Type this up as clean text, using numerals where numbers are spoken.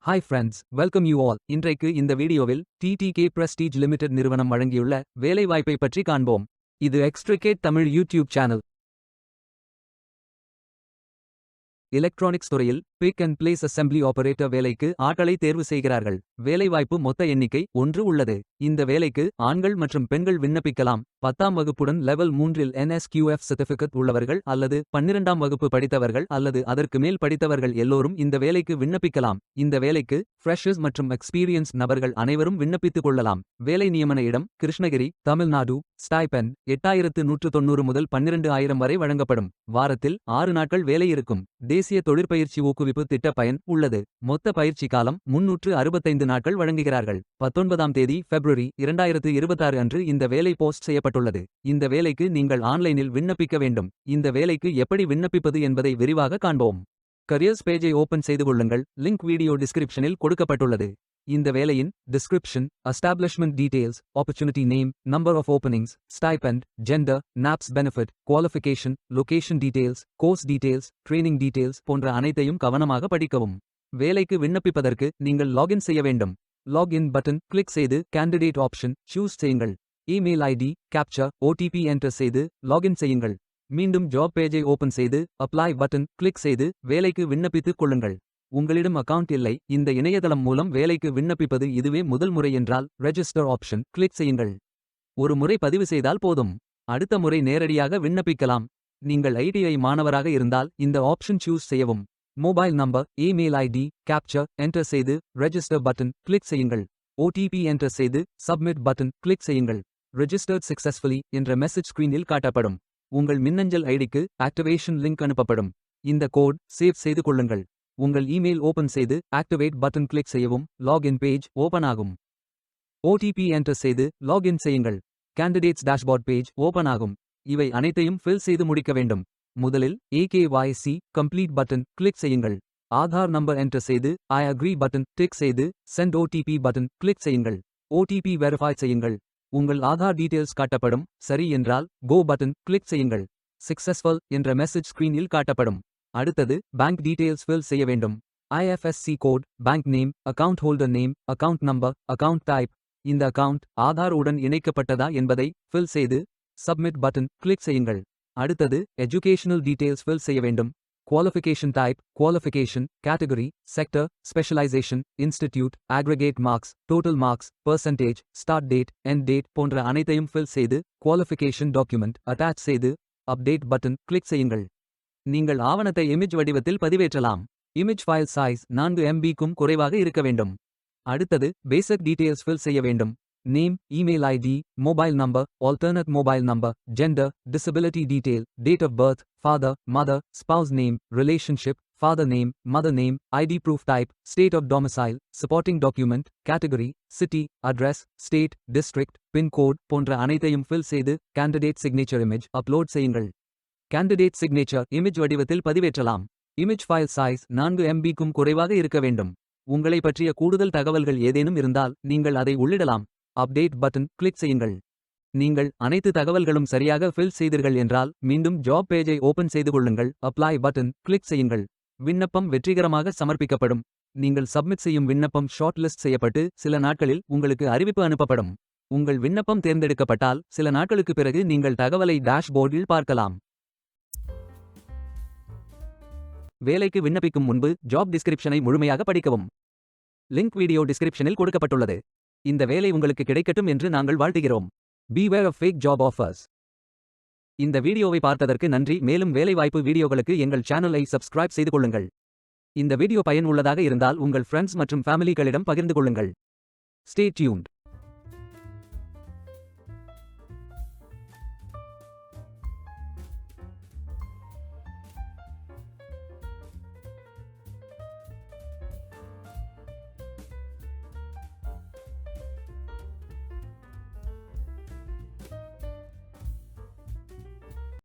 Hi friends, welcome you all. இன்றைக்கு இந்த வீடியோவில் டிடிகே பிரஸ்டீஜ் லிமிடெட் நிறுவனம் வழங்கியுள்ள வேலைவாய்ப்பை பற்றி காண்போம். இது Extricate Tamil YouTube channel. Electronics துறையில் pick and place assembly operator வேலைக்கு ஆட்களை தேர்வு செய்கிறார்கள். வேலைவாய்ப்பு மொத்த எண்ணிக்கை 1 உள்ளது. இந்த வேலைக்கு ஆண்கள் மற்றும் பெண்கள் விண்ணப்பிக்கலாம். 10ஆம் வகுப்புடன் லெவல் 3இல் NSQF சர்டிபிகேட் உள்ளவர்கள் அல்லது 12ஆம் வகுப்பு படித்தவர்கள் அல்லது அதற்கு மேல் படித்தவர்கள் எல்லோரும் இந்த வேலைக்கு விண்ணப்பிக்கலாம். இந்த வேலைக்கு ஃப்ரெஷர்ஸ் மற்றும் எக்ஸ்பீரியன்ஸ் நபர்கள் அனைவரும் விண்ணப்பித்துக் கொள்ளலாம். வேலை நியமன இடம் கிருஷ்ணகிரி, தமிழ்நாடு. ஸ்டைபெண்ட் 8190 முதல் 12000 வரை வழங்கப்படும். வாரத்தில் 6 நாட்கள் வேலை இருக்கும். தேசிய தொழிற்பயிற்சி ஊக்குவிப்பு திட்ட பயன் உள்ளது. மொத்த பயிற்சி காலம் 365 நாட்கள் வழங்குகிறார்கள். 19ஆம் தேதி February 2026 அன்று இந்த வேலை போஸ்ட் செய்யப்பட்டுள்ளது. இந்த வேலைக்கு நீங்கள் ஆன்லைனில் விண்ணப்பிக்க வேண்டும். இந்த வேலைக்கு எப்படி விண்ணப்பிப்பது என்பதை விரிவாக காண்போம். கரியர்ஸ் பேஜை ஓபன் செய்து கொள்ளுங்கள். லிங்க் வீடியோ டிஸ்கிரிப்ஷனில் கொடுக்கப்பட்டுள்ளது. இந்த வேலையின் description, establishment details, opportunity name, number of openings, stipend, gender, NAPS benefit, qualification, location details, course details, training details போன்ற அனைத்தையும் கவனமாக படிக்கவும். வேலைக்கு விண்ணப்பிப்பதற்கு நீங்கள் லாகின் செய்ய வேண்டும். லாகின் பட்டன் கிளிக் செய்து கேண்டிடேட் ஆப்ஷன் சூஸ் செய்யுங்கள். Email ID, captcha, OTP enter செய்து லாகின் செய்யுங்கள். மீண்டும் ஜாப் பேஜை ஓபன் செய்து அப்ளை பட்டன் கிளிக் செய்து வேலைக்கு விண்ணப்பித்துக் கொள்ளுங்கள். உங்களிடம் அக்கவுண்ட் இல்லை, இந்த இணையதளம் மூலம் வேலைக்கு விண்ணப்பிப்பது இதுவே முதல் முறை என்றால் ரெஜிஸ்டர் ஆப்ஷன் கிளிக் செய்யுங்கள். ஒரு முறை பதிவு செய்தால் போதும். அடுத்த முறை நேரடியாக விண்ணப்பிக்கலாம். நீங்கள் ITI மாணவராக இருந்தால் இந்த ஆப்ஷன் சூஸ் செய்யவும். Mobile number, email ID, captcha enter செய்து ரெஜிஸ்டர் பட்டன் கிளிக் செய்யுங்கள். OTP என்டர் செய்து சப்மிட் பட்டன் கிளிக் செய்யுங்கள். ரெஜிஸ்டர்ட் சக்சஸ்ஃபுல்லி என்ற மெசேஜ் ஸ்கிரீனில் காட்டப்படும். உங்கள் மின்னஞ்சல் ஐடிக்கு ஆக்டிவேஷன் லிங்க் அனுப்பப்படும். இந்த கோட் சேவ் செய்து கொள்ளுங்கள். உங்கள் இமெயில் ஓபன் செய்து ஆக்டிவேட் பட்டன் கிளிக் செய்யவும். லாகின் பேஜ் ஓபன் ஆகும். OTP என்டர் செய்து லாகின் செய்யுங்கள். கேண்டிடேட்ஸ் டேஷ்போர்ட் பேஜ் ஓபன் ஆகும். இவை அனைத்தையும் ஃபில் செய்து முடிக்க வேண்டும். முதலில் AKYC கம்ப்ளீட் பட்டன் கிளிக் செய்யுங்கள். ஆதார் நம்பர் என்டர் செய்து ஐ அக்ரி பட்டன் டிக் செய்து சென்ட் OTP பட்டன் கிளிக் செய்யுங்கள். OTP வெரிஃபை செய்யுங்கள். உங்கள் ஆதார் டீடைல்ஸ் காட்டப்படும். சரி என்றால் கோ பட்டன் கிளிக் செய்யுங்கள். சக்சஸ்ஃபுல் என்ற மெசேஜ் ஸ்கிரீனில் காட்டப்படும். அடுத்தது பேங்க் டீடைல்ஸ் ஃபில் செய்ய வேண்டும். IFSC code, bank name, account holder name, account number, account type. இந்த அக்கவுண்ட் ஆதார் உடன் இணைக்கப்பட்டதா என்பதை ஃபில் செய்து சப்மிட் பட்டன் கிளிக் செய்யுங்கள். அடுத்தது எஜுகேஷனல் டீடைல்ஸ் ஃபில் செய்ய வேண்டும். Qualification type, qualification, category, sector, specialisation, institute, aggregate marks, total marks, percentage, start date, end date போன்ற அனைத்தையும் ஃபில் செய்து குவாலிஃபிகேஷன் டாக்குமெண்ட் அட்டாச் செய்து அப்டேட் பட்டன் கிளிக் செய்யுங்கள். நீங்கள் ஆவணத்தை இமேஜ் வடிவத்தில் பதிவேற்றலாம். இமேஜ் ஃபைல் சைஸ் 4 MB-க்கும் குறைவாக இருக்க வேண்டும். அடுத்தது பேசிக் டீடைல்ஸ் ஃபில் செய்ய வேண்டும். Name, email ID, mobile number, alternate mobile number, gender, disability detail, date of birth, father, mother, spouse name, relationship, father name, mother name, ID proof type, state of domicile, supporting document, category, city, address, state, district, pincode போன்ற அனைத்தையும் fill செய்து candidate signature image upload செய்யுங்கள். Candidate signature image வடிவத்தில் பதிவேற்றலாம். Image file size 4 MB-க்கும் குறைவாக இருக்க வேண்டும். உங்களை பற்றிய கூடுதல் தகவல்கள் ஏதேனும் இருந்தால் நீங்கள் அதை உள்ளிடலாம். அப்டேட் பட்டன் கிளிக் செய்யுங்கள். நீங்கள் அனைத்து தகவல்களும் சரியாக ஃபில் செய்தீர்கள் என்றால் மீண்டும் ஜாப் பேஜை ஓபன் செய்து கொள்ளுங்கள். அப்ளை பட்டன் கிளிக் செய்யுங்கள். விண்ணப்பம் வெற்றிகரமாக சமர்ப்பிக்கப்படும். நீங்கள் சப்மிட் செய்யும் விண்ணப்பம் ஷார்ட் லிஸ்ட் செய்யப்பட்டு சில நாட்களில் உங்களுக்கு அறிவிப்பு அனுப்பப்படும். உங்கள் விண்ணப்பம் தேர்ந்தெடுக்கப்பட்டால் சில நாட்களுக்கு பிறகு நீங்கள் தகவலை டேஷ்போர்டில் பார்க்கலாம். வேலைக்கு விண்ணப்பிக்கும் முன்பு ஜாப் டிஸ்கிரிப்ஷனை முழுமையாக படிக்கவும். லிங்க் வீடியோ டிஸ்கிரிப்ஷனில் கொடுக்கப்பட்டுள்ளது. இந்த வேலை உங்களுக்கு கிடைக்கட்டும் என்று நாங்கள் வாழ்த்துகிறோம். Beware of fake job offers. இந்த வீடியோவை பார்த்ததற்கு நன்றி. மேலும் வேலைவாய்ப்பு வீடியோகளுக்கு எங்கள் சேனலை சப்ஸ்கிரைப் செய்து கொள்ளுங்கள். இந்த வீடியோ பயனுள்ளதாக இருந்தால் உங்கள் ஃப்ரெண்ட்ஸ் மற்றும் ஃபேமிலிகளிடம் பகிர்ந்து கொள்ளுங்கள். Stay tuned.